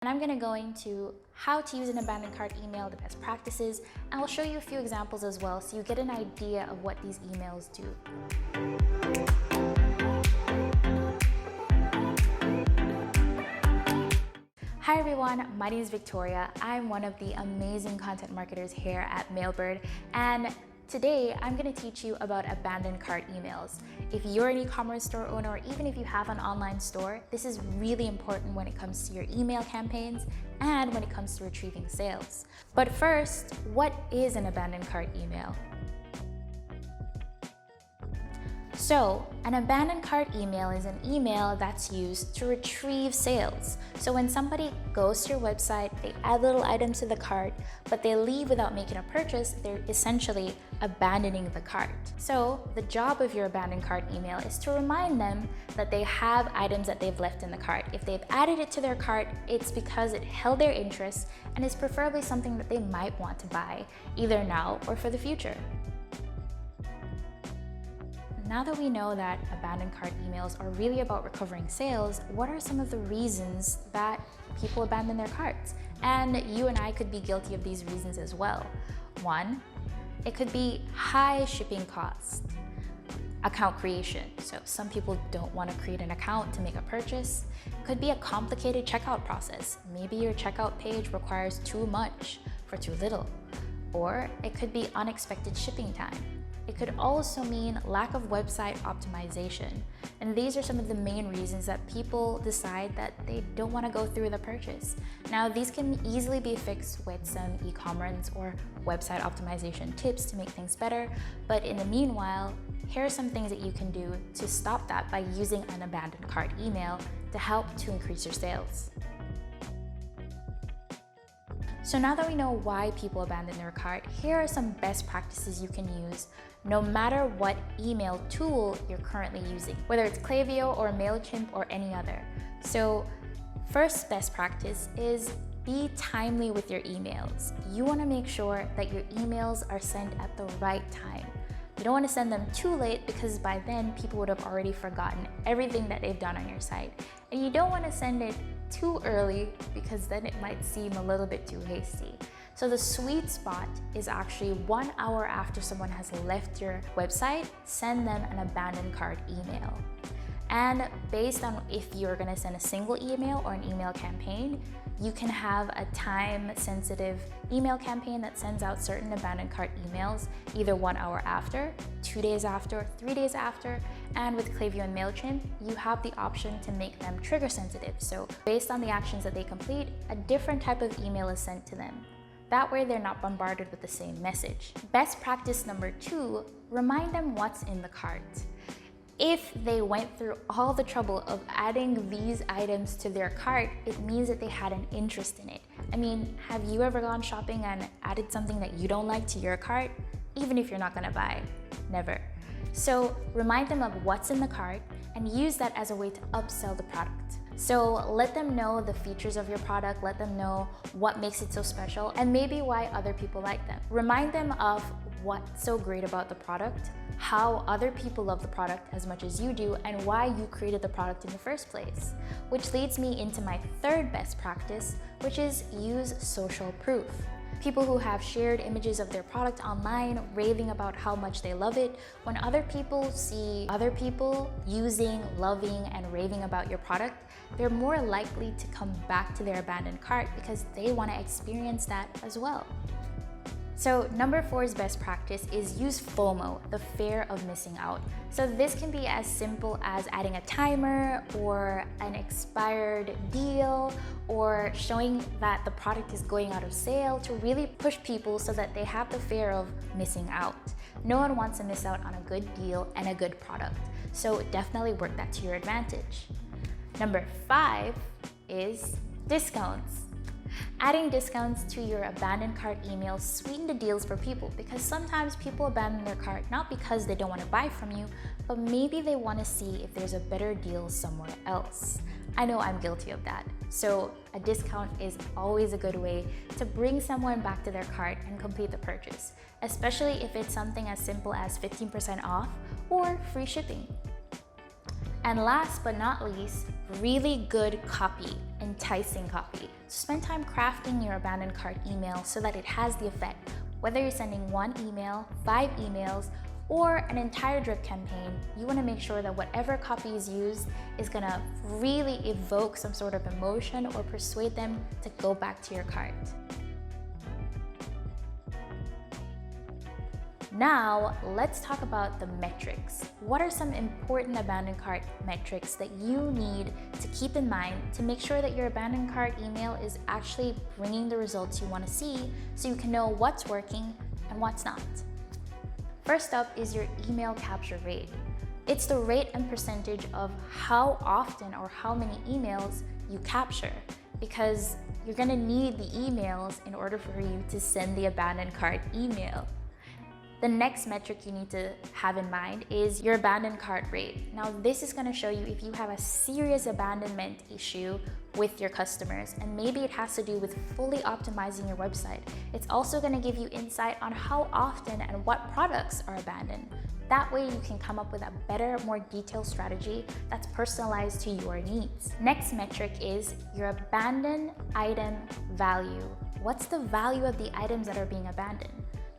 And I'm going to go into how to use an abandoned cart email, the best practices, and I'll show you a few examples as well so you get an idea of what these emails do. Hi everyone, my name is Victoria. I'm one of the amazing content marketers here at MailBird, and today I'm going to teach you about abandoned cart emails. If you're an e-commerce store owner, or even if you have an online store, this is really important when it comes to your email campaigns and when it comes to retrieving sales. But first, what is an abandoned cart email? So, an abandoned cart email is an email that's used to retrieve sales. So when somebody goes to your website, they add little items to the cart, but they leave without making a purchase, they're essentially abandoning the cart. So the job of your abandoned cart email is to remind them that they have items that they've left in the cart. If they've added it to their cart, it's because it held their interest and is preferably something that they might want to buy, either now or for the future. Now that we know that abandoned cart emails are really about recovering sales, what are some of the reasons that people abandon their carts? And you and I could be guilty of these reasons as well. One, it could be high shipping costs. Account creation. So some people don't want to create an account to make a purchase. It could be a complicated checkout process. Maybe your checkout page requires too much for too little. Or it could be unexpected shipping time. It could also mean lack of website optimization. And these are some of the main reasons that people decide that they don't want to go through the purchase. Now, these can easily be fixed with some e-commerce or website optimization tips to make things better. But in the meanwhile, here are some things that you can do to stop that by using an abandoned cart email to help to increase your sales. So now that we know why people abandon their cart, here are some best practices you can use no matter what email tool you're currently using, whether it's Klaviyo or MailChimp or any other. So first best practice is be timely with your emails. You want to make sure that your emails are sent at the right time. You don't want to send them too late because by then people would have already forgotten everything that they've done on your site. And you don't want to send it too early because then it might seem a little bit too hasty. So the sweet spot is actually 1 hour after someone has left your website, send them an abandoned cart email. And based on if you're going to send a single email or an email campaign, you can have a time-sensitive email campaign that sends out certain abandoned cart emails either 1 hour after, 2 days after, 3 days after, and with Klaviyo and MailChimp, you have the option to make them trigger sensitive. So based on the actions that they complete, a different type of email is sent to them. That way they're not bombarded with the same message. Best practice number 2, remind them what's in the cart. If they went through all the trouble of adding these items to their cart, it means that they had an interest in it. I mean, have you ever gone shopping and added something that you don't like to your cart? Even if you're not gonna buy, never. So remind them of what's in the cart and use that as a way to upsell the product. So let them know the features of your product, let them know what makes it so special, and maybe why other people like them. Remind them of what's so great about the product, how other people love the product as much as you do, and why you created the product in the first place. Which leads me into my third best practice, which is use social proof. People who have shared images of their product online, raving about how much they love it. When other people see other people using, loving, and raving about your product, they're more likely to come back to their abandoned cart because they want to experience that as well. So number 4's best practice is use FOMO, the fear of missing out. So this can be as simple as adding a timer or an expired deal or showing that the product is going out of sale to really push people so that they have the fear of missing out. No one wants to miss out on a good deal and a good product. So definitely work that to your advantage. Number 5 is discounts. Adding discounts to your abandoned cart emails sweeten the deals for people because sometimes people abandon their cart not because they don't want to buy from you, but maybe they want to see if there's a better deal somewhere else. I know I'm guilty of that. So a discount is always a good way to bring someone back to their cart and complete the purchase, especially if it's something as simple as 15% off or free shipping. And last but not least, really good copy, enticing copy. So spend time crafting your abandoned cart email so that it has the effect. Whether you're sending 1 email, 5 emails, or an entire drip campaign, you want to make sure that whatever copy is used is going to really evoke some sort of emotion or persuade them to go back to your cart. Now, let's talk about the metrics. What are some important abandoned cart metrics that you need to keep in mind to make sure that your abandoned cart email is actually bringing the results you want to see so you can know what's working and what's not? First up is your email capture rate. It's the rate and percentage of how often or how many emails you capture, because you're going to need the emails in order for you to send the abandoned cart email. The next metric you need to have in mind is your abandoned cart rate. Now, this is going to show you if you have a serious abandonment issue with your customers, and maybe it has to do with fully optimizing your website. It's also going to give you insight on how often and what products are abandoned. That way you can come up with a better, more detailed strategy that's personalized to your needs. Next metric is your abandoned item value. What's the value of the items that are being abandoned?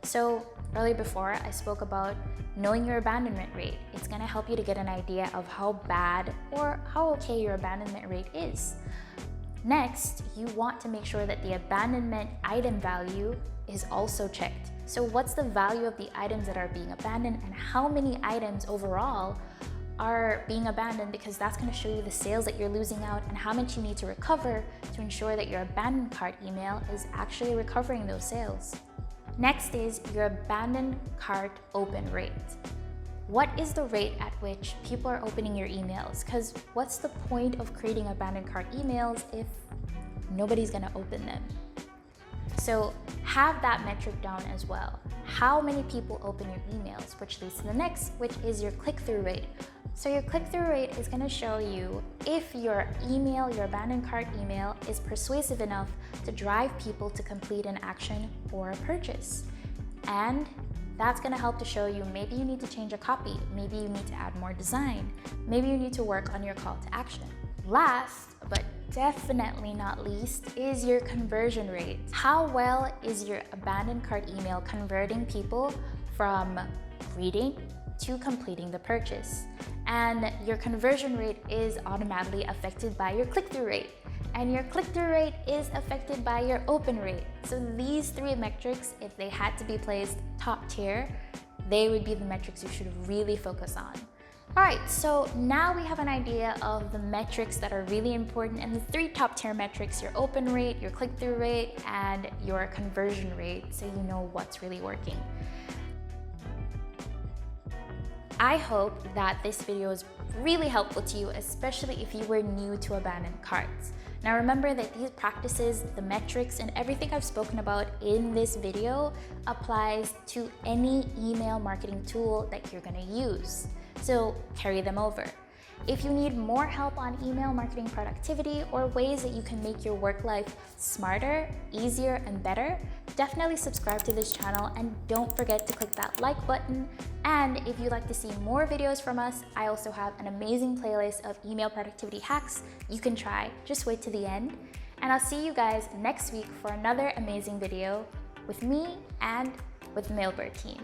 So earlier before, I spoke about knowing your abandonment rate. It's going to help you to get an idea of how bad or how okay your abandonment rate is. Next, you want to make sure that the abandonment item value is also checked. So what's the value of the items that are being abandoned and how many items overall are being abandoned, because that's going to show you the sales that you're losing out and how much you need to recover to ensure that your abandoned cart email is actually recovering those sales. Next is your abandoned cart open rate. What is the rate at which people are opening your emails? Because what's the point of creating abandoned cart emails if nobody's going to open them? So have that metric down as well. How many people open your emails, which leads to the next, which is your click-through rate. So your click-through rate is going to show you if your email, your abandoned cart email, is persuasive enough to drive people to complete an action or a purchase. And that's going to help to show you maybe you need to change a copy, maybe you need to add more design, maybe you need to work on your call to action. Last, but definitely not least, is your conversion rate. How well is your abandoned cart email converting people from reading to completing the purchase? And your conversion rate is automatically affected by your click-through rate. And your click-through rate is affected by your open rate. So these 3 metrics, if they had to be placed top tier, they would be the metrics you should really focus on. All right, so now we have an idea of the metrics that are really important and the 3 top tier metrics: your open rate, your click-through rate, and your conversion rate, so you know what's really working. I hope that this video is really helpful to you, especially if you were new to abandoned carts. Now remember that these practices, the metrics, and everything I've spoken about in this video applies to any email marketing tool that you're gonna use. So carry them over. If you need more help on email marketing productivity or ways that you can make your work life smarter, easier, and better, definitely subscribe to this channel and don't forget to click that like button. And if you'd like to see more videos from us, I also have an amazing playlist of email productivity hacks you can try. Just wait to the end. And I'll see you guys next week for another amazing video with me and with the MailBird team.